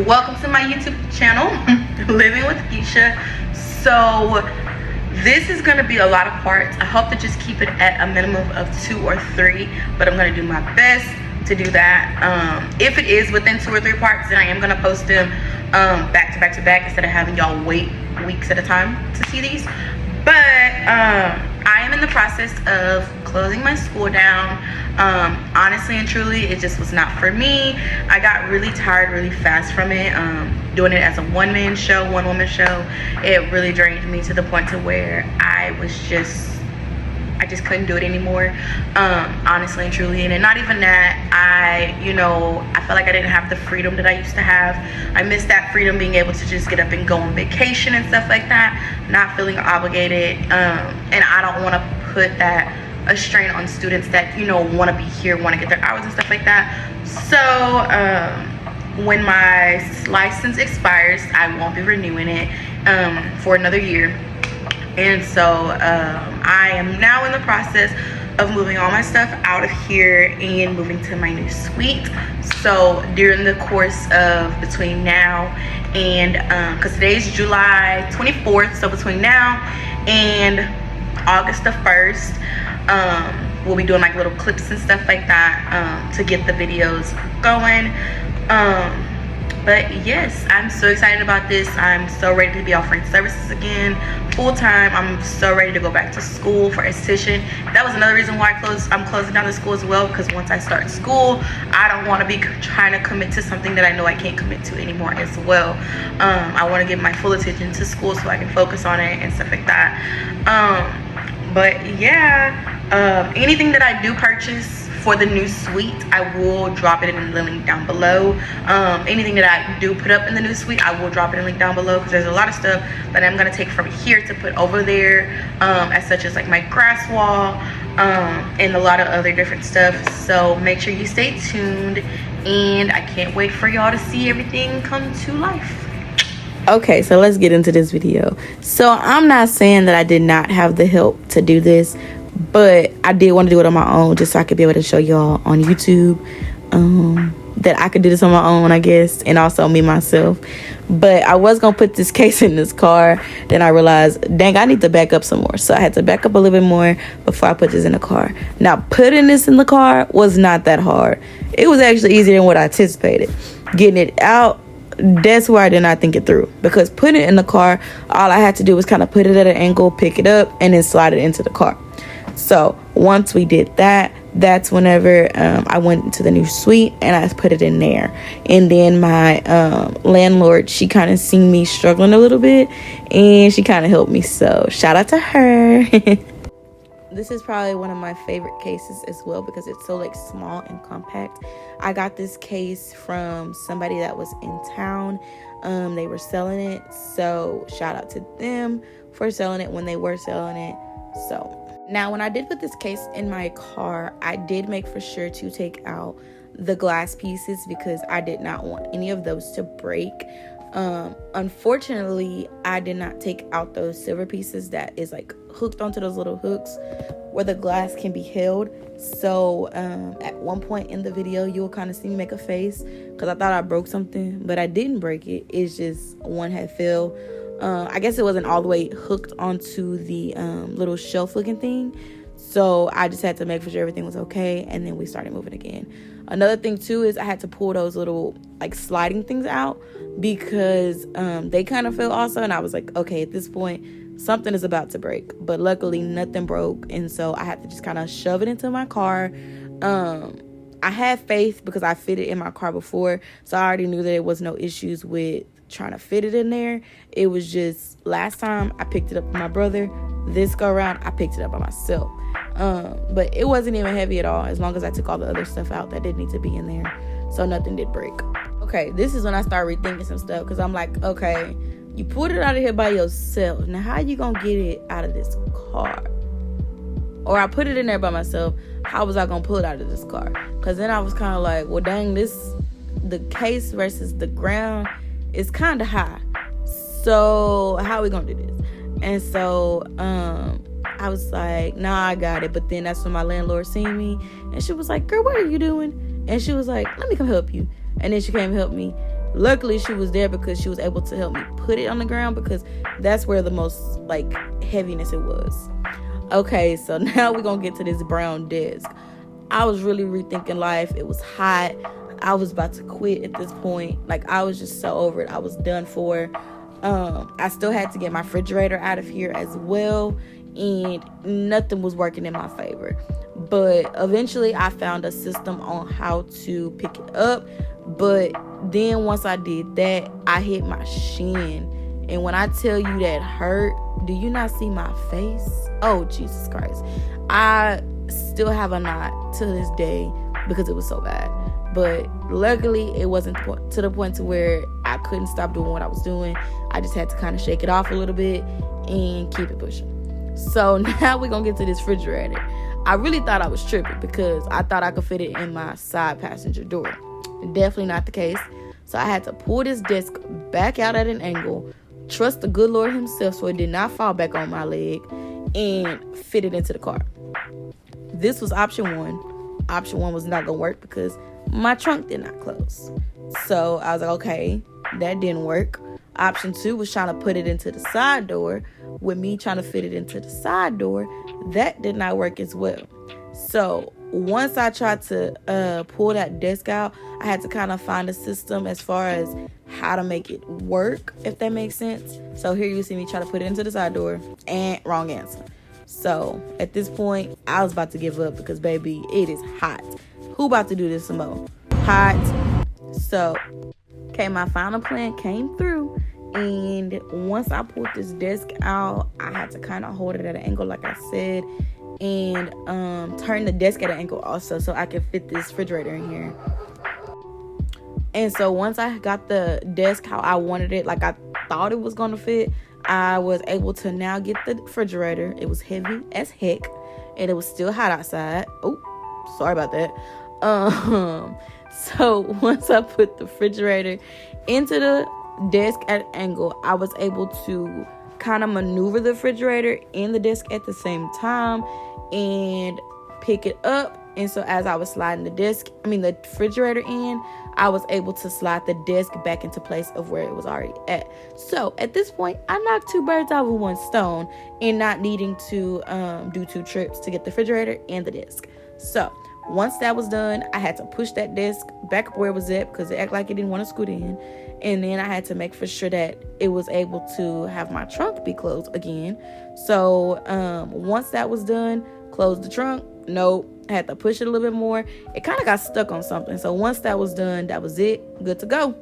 welcome to my YouTube channel, Living with Keisha. So this is going to be a lot of parts. I hope to just keep it at a minimum of 2 or 3, but I'm going to do my best to do that. If it is within 2 or 3 parts, then I am going to post them back to back to back instead of having y'all wait weeks at a time to see these. But I am in the process of closing my school down. Honestly and truly, it just was not for me. I got really tired really fast from it. Doing it as a one-woman show, it really drained me to the point to where I just couldn't do it anymore. Honestly and truly. And not even that, I felt like I didn't have the freedom that I used to have. I missed that freedom, being able to just get up and go on vacation and stuff like that, not feeling obligated. And I don't want to put a strain on students that want to be here, want to get their hours and stuff like that. So when my license expires, I won't be renewing it for another year. And so I am now in the process of moving all my stuff out of here and moving to my new suite. So during the course of between now and because today's July 24th, so between now and August the 1st, we'll be doing like little clips and stuff like that to get the videos going. But yes, I'm so excited about this. I'm so ready to be offering services again full time. I'm so ready to go back to school for esthetician. That was another reason why I'm closing down the school as well, because once I start school, I don't want to be trying to commit to something that I know I can't commit to anymore as well. I want to give my full attention to school so I can focus on it and stuff like that. But yeah, anything that I do purchase for the new suite, I will drop it in the link down below. Anything that I do put up in the new suite, I will drop it in the link down below, because there's a lot of stuff that I'm going to take from here to put over there, as such as like my grass wall, and a lot of other different stuff. So make sure you stay tuned, and I can't wait for y'all to see everything come to life. Okay, so let's get into this video. So I'm not saying that I did not have the help to do this, but I did want to do it on my own, just so I could be able to show y'all on YouTube that I could do this on my own, I guess, and also me myself. But I was gonna put this case in this car, then I realized, dang, I need to back up some more. So I had to back up a little bit more before I put this in the car. Now, putting this in the car was not that hard. It was actually easier than what I anticipated. Getting it out, that's where I did not think it through, because putting it in the car, all I had to do was kind of put it at an angle, pick it up, and then slide it into the car. So once we did that, that's whenever I went into the new suite and I put it in there. And then my landlord, she kind of seen me struggling a little bit, and she kind of helped me. So shout out to her. This is probably one of my favorite cases as well, because it's so like small and compact. I got this case from somebody that was in town. They were selling it, so shout out to them for selling it when they were selling it. So now, when I did put this case in my car, I did make for sure to take out the glass pieces, because I did not want any of those to break. Unfortunately, I did not take out those silver pieces that is like hooked onto those little hooks where the glass can be held. So at one point in the video, you'll kind of see me make a face, because I thought I broke something, but I didn't break it. It's just one had fell. I guess it wasn't all the way hooked onto the little shelf looking thing. So I just had to make sure everything was okay, and then we started moving again. Another thing too is I had to pull those little like sliding things out, because they kind of fell also, and I was like, okay, at this point something is about to break. But luckily nothing broke, and so I had to just kind of shove it into my car. I had faith because I fitted in my car before, so I already knew that there was no issues with trying to fit it in there. It was just last time I picked it up with my brother. This go around I picked it up by myself. But it wasn't even heavy at all, as long as I took all the other stuff out that didn't need to be in there. So nothing did break. Okay, this is when I started rethinking some stuff, because I'm like, okay, you pulled it out of here by yourself. Now how you gonna get it out of this car? Or I put it in there by myself. How was I gonna pull it out of this car? Because then I was kind of like, well, dang, the case versus the ground is kind of high. So how are we gonna do this? And so I was like, nah, I got it. But then that's when my landlord seen me, and she was like, girl, what are you doing? And she was like, let me come help you. And then she came and helped me. Luckily, she was there because she was able to help me put it on the ground, because that's where the most like heaviness it was. Okay, so now we're gonna get to this brown desk. I was really rethinking life. It was hot. I was about to quit at this point. Like, I was just so over it. I was done for. I still had to get my refrigerator out of here as well, and nothing was working in my favor. But eventually I found a system on how to pick it up. But then once I did that, I hit my shin. And when I tell you that hurt, do you not see my face? Oh, Jesus Christ. I still have a knot to this day because it was so bad. But luckily, it wasn't to the point to where I couldn't stop doing what I was doing. I just had to kind of shake it off a little bit and keep it pushing. So now we're going to get to this refrigerator. I really thought I was tripping because I thought I could fit it in my side passenger door. Definitely not the case. So I had to pull this desk back out at an angle, trust the good Lord himself so it did not fall back on my leg, and fit it into the car. This was option one. Option one was not going to work because my trunk did not close. So I was like, okay, that didn't work. Option two was trying to put it into the side door. With me trying to fit it into the side door, that did not work as well. So once I tried to pull that desk out, I had to kind of find a system as far as how to make it work, if that makes sense. So here you see me try to put it into the side door, and wrong answer. So at this point, I was about to give up because, baby, it is hot. Who about to do this some more? Hot. So, okay, my final plan came through. And once I pulled this desk out, I had to kind of hold it at an angle, like I said, and turn the desk at an angle also so I could fit this refrigerator in here. And so once I got the desk how I wanted it, like I thought it was going to fit, I was able to now get the refrigerator. It was heavy as heck, and it was still hot outside. Oh, sorry about that. So once I put the refrigerator into the desk at an angle, I was able to kind of maneuver the refrigerator and the desk at the same time and pick it up. And so as I was sliding the refrigerator in, I was able to slide the desk back into place of where it was already at. So at this point, I knocked two birds out with one stone in not needing to do two trips to get the refrigerator and the desk. So once that was done, I had to push that desk back up where it was at because it acted like it didn't want to scoot in. And then I had to make for sure that it was able to have my trunk be closed again. So once that was done, closed the trunk. Nope. I had to push it a little bit more. It kind of got stuck on something. So once that was done, that was it. Good to go.